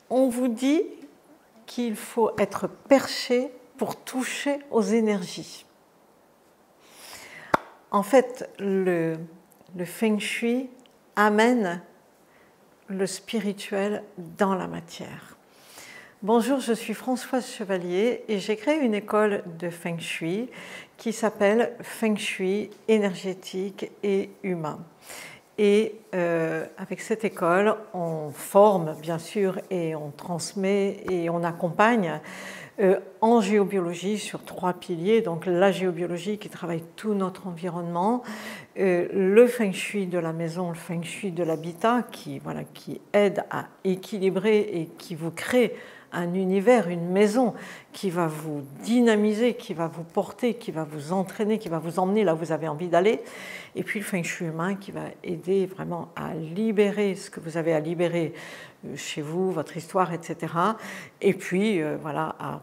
on vous dit qu'il faut être perché pour toucher aux énergies. En fait, le Feng Shui amène le spirituel dans la matière. Bonjour, je suis Françoise Chevalier et j'ai créé une école de Feng Shui qui s'appelle Feng Shui énergétique et humain. Et avec cette école, on forme bien sûr et on transmet et on accompagne en géobiologie sur 3 piliers, donc la géobiologie qui travaille tout notre environnement, le feng shui de la maison, le feng shui de l'habitat qui aide à équilibrer et qui vous crée un univers, une maison qui va vous dynamiser, qui va vous porter, qui va vous entraîner, qui va vous emmener là où vous avez envie d'aller. Et puis le feng shui humain qui va aider vraiment à libérer ce que vous avez à libérer chez vous, votre histoire, etc. Et puis à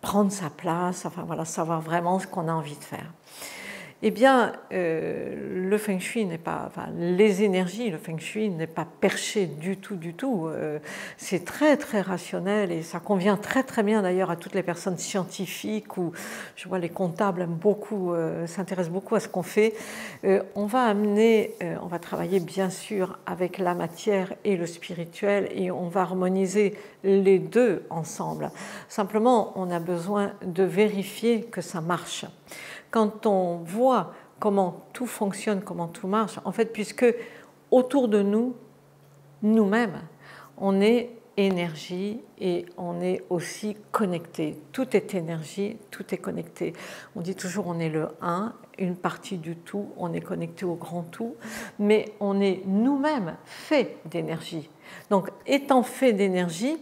prendre sa place, savoir vraiment ce qu'on a envie de faire. Eh bien, le feng shui n'est pas, les énergies, le feng shui n'est pas perché du tout. C'est très très rationnel et ça convient très très bien d'ailleurs à toutes les personnes scientifiques ou je vois les comptables aiment beaucoup, s'intéressent beaucoup à ce qu'on fait. On va travailler bien sûr avec la matière et le spirituel et on va harmoniser les deux ensemble. Simplement, on a besoin de vérifier que ça marche. Quand on voit comment tout fonctionne, comment tout marche, en fait, puisque autour de nous, nous-mêmes, on est énergie et on est aussi connecté. Tout est énergie, tout est connecté. On dit toujours on est le un, une partie du tout, on est connecté au grand tout, mais on est nous-mêmes fait d'énergie. Donc, étant fait d'énergie,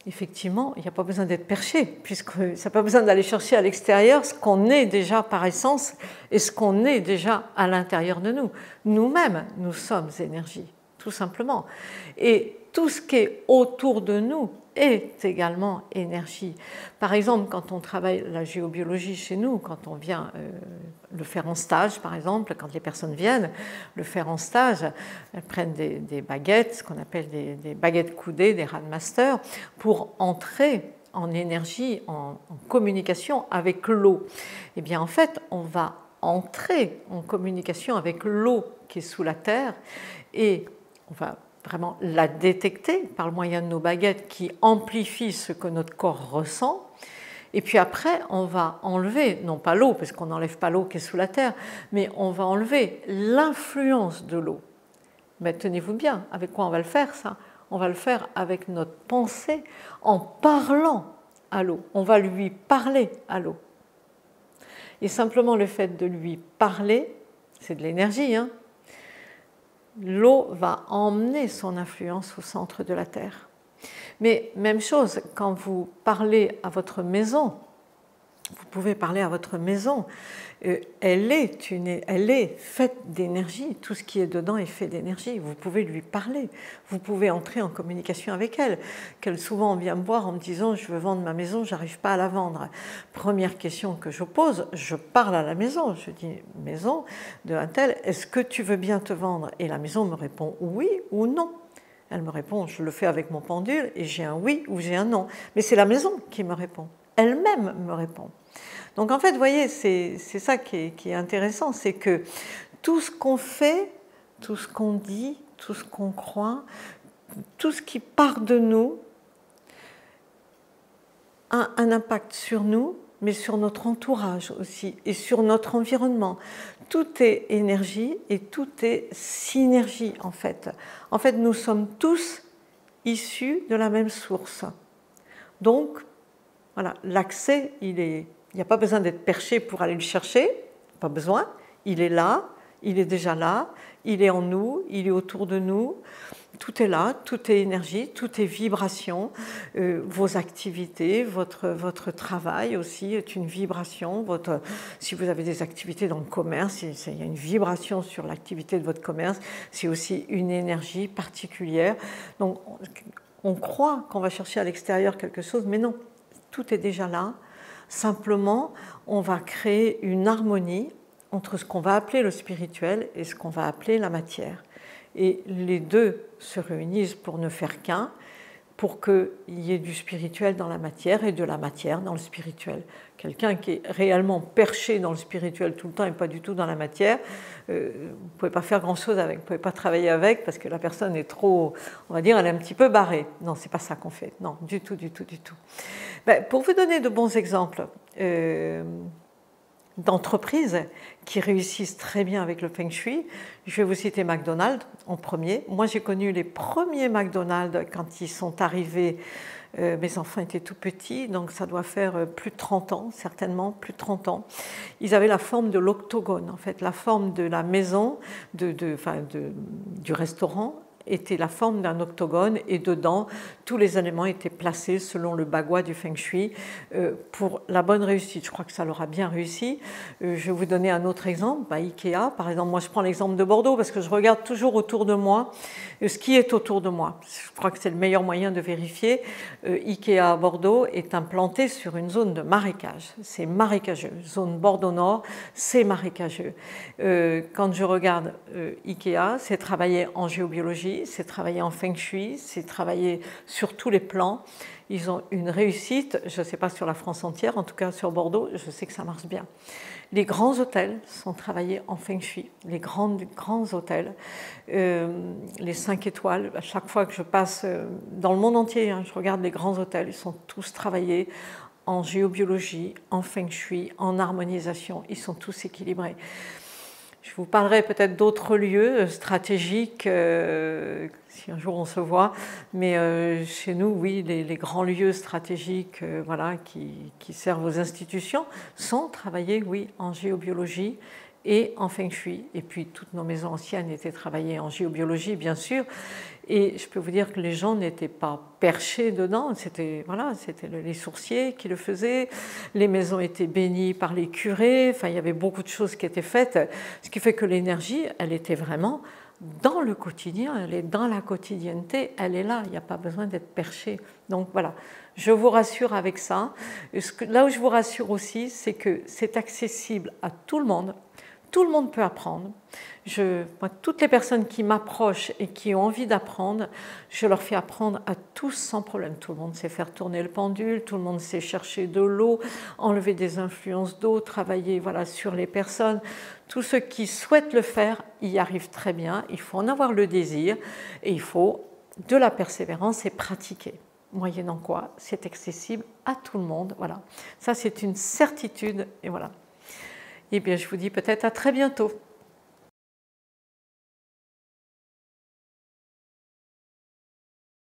effectivement, il n'y a pas besoin d'être perché, puisque ça n'a pas besoin d'aller chercher à l'extérieur ce qu'on est déjà par essence et ce qu'on est déjà à l'intérieur de nous. Nous-mêmes, nous sommes énergie, tout simplement. Et tout ce qui est autour de nous est également énergie. Par exemple, quand on travaille la géobiologie chez nous, quand on vient le faire en stage, par exemple, quand les personnes viennent le faire en stage, elles prennent des baguettes, ce qu'on appelle des baguettes coudées, des Radmaster, pour entrer en énergie, en communication avec l'eau. Eh bien, en fait, on va entrer en communication avec l'eau qui est sous la terre et on va vraiment la détecter par le moyen de nos baguettes qui amplifient ce que notre corps ressent. Et puis après, on va enlever, non pas l'eau, parce qu'on n'enlève pas l'eau qui est sous la terre, mais on va enlever l'influence de l'eau. Mais tenez-vous bien, avec quoi on va le faire ça? On va le faire avec notre pensée, en parlant à l'eau. On va lui parler à l'eau. Et simplement le fait de lui parler, c'est de l'énergie, hein? L'eau va emmener son influence au centre de la Terre. Mais même chose, quand vous parlez à votre maison, vous pouvez parler à votre maison, elle est faite d'énergie, tout ce qui est dedans est fait d'énergie, vous pouvez lui parler, vous pouvez entrer en communication avec elle, qu'elle souvent vient me voir en me disant « je veux vendre ma maison, je n'arrive pas à la vendre ». Première question que je pose, je parle à la maison, je dis « maison de un tel, est-ce que tu veux bien te vendre ?» Et la maison me répond « oui » ou « non ». Elle me répond « je le fais avec mon pendule et j'ai un oui ou j'ai un non ». Mais c'est la maison qui me répond, elle-même me répond. Donc en fait, vous voyez, c'est ça qui est intéressant, c'est que tout ce qu'on fait, tout ce qu'on dit, tout ce qu'on croit, tout ce qui part de nous a un impact sur nous, mais sur notre entourage aussi et sur notre environnement. Tout est énergie et tout est synergie en fait. En fait, nous sommes tous issus de la même source. Donc, voilà, l'accès, il n'y a pas besoin d'être perché pour aller le chercher, pas besoin, il est là, il est déjà là, il est en nous, il est autour de nous, tout est là, tout est énergie, tout est vibration, vos activités, votre travail aussi est une vibration, si vous avez des activités dans le commerce, il y a une vibration sur l'activité de votre commerce, c'est aussi une énergie particulière. Donc on croit qu'on va chercher à l'extérieur quelque chose, mais non, tout est déjà là. Simplement, on va créer une harmonie entre ce qu'on va appeler le spirituel et ce qu'on va appeler la matière. Et les deux se réunissent pour ne faire qu'un, pour qu'il y ait du spirituel dans la matière et de la matière dans le spirituel. Quelqu'un qui est réellement perché dans le spirituel tout le temps et pas du tout dans la matière, vous ne pouvez pas faire grand-chose avec, vous ne pouvez pas travailler avec parce que la personne est trop, on va dire, elle est un petit peu barrée. Non, ce n'est pas ça qu'on fait. Non, du tout, du tout, du tout. Ben, pour vous donner de bons exemples d'entreprises qui réussissent très bien avec le Feng Shui, je vais vous citer McDonald's en premier. Moi, j'ai connu les premiers McDonald's quand ils sont arrivés. Mes enfants étaient tout petits, donc ça doit faire plus de 30 ans, certainement plus de 30 ans. Ils avaient la forme de l'octogone, en fait, la forme de la maison, du restaurant était la forme d'un octogone et dedans, tous les éléments étaient placés selon le bagua du Feng Shui pour la bonne réussite. Je crois que ça leur a bien réussi. Je vais vous donner un autre exemple, Ikea. Par exemple, moi je prends l'exemple de Bordeaux parce que je regarde toujours autour de moi ce qui est autour de moi. Je crois que c'est le meilleur moyen de vérifier. Ikea à Bordeaux est implanté sur une zone de marécage. C'est marécageux. Zone Bordeaux-Nord, c'est marécageux. Quand je regarde Ikea, c'est travaillé en géobiologie, c'est travaillé en Feng Shui, c'est travaillé sur tous les plans. Ils ont une réussite, je ne sais pas sur la France entière, en tout cas sur Bordeaux, je sais que ça marche bien. Les grands hôtels sont travaillés en Feng Shui, les grands hôtels, les 5 étoiles. À chaque fois que je passe dans le monde entier, je regarde les grands hôtels, ils sont tous travaillés en géobiologie, en Feng Shui, en harmonisation, ils sont tous équilibrés. Je vous parlerai peut-être d'autres lieux stratégiques, si un jour on se voit, mais chez nous, oui, les grands lieux stratégiques voilà, qui servent aux institutions sont travaillés, oui, en géobiologie et en Feng Shui. Et puis toutes nos maisons anciennes étaient travaillées en géobiologie, bien sûr. Et je peux vous dire que les gens n'étaient pas perchés dedans, c'était voilà, les sourciers qui le faisaient, les maisons étaient bénies par les curés, enfin il y avait beaucoup de choses qui étaient faites, ce qui fait que l'énergie, elle était vraiment dans le quotidien, elle est dans la quotidienneté, elle est là, il n'y a pas besoin d'être perché. Donc voilà, je vous rassure avec ça. Là où je vous rassure aussi, c'est que c'est accessible à tout le monde peut apprendre. Moi, toutes les personnes qui m'approchent et qui ont envie d'apprendre, je leur fais apprendre à tous sans problème. Tout le monde sait faire tourner le pendule, tout le monde sait chercher de l'eau, enlever des influences d'eau, travailler voilà, sur les personnes. Tous ceux qui souhaitent le faire y arrivent très bien. Il faut en avoir le désir et il faut de la persévérance et pratiquer. Moyennant quoi, c'est accessible à tout le monde. Voilà. Ça, c'est une certitude. Et voilà. Eh bien, je vous dis peut-être à très bientôt.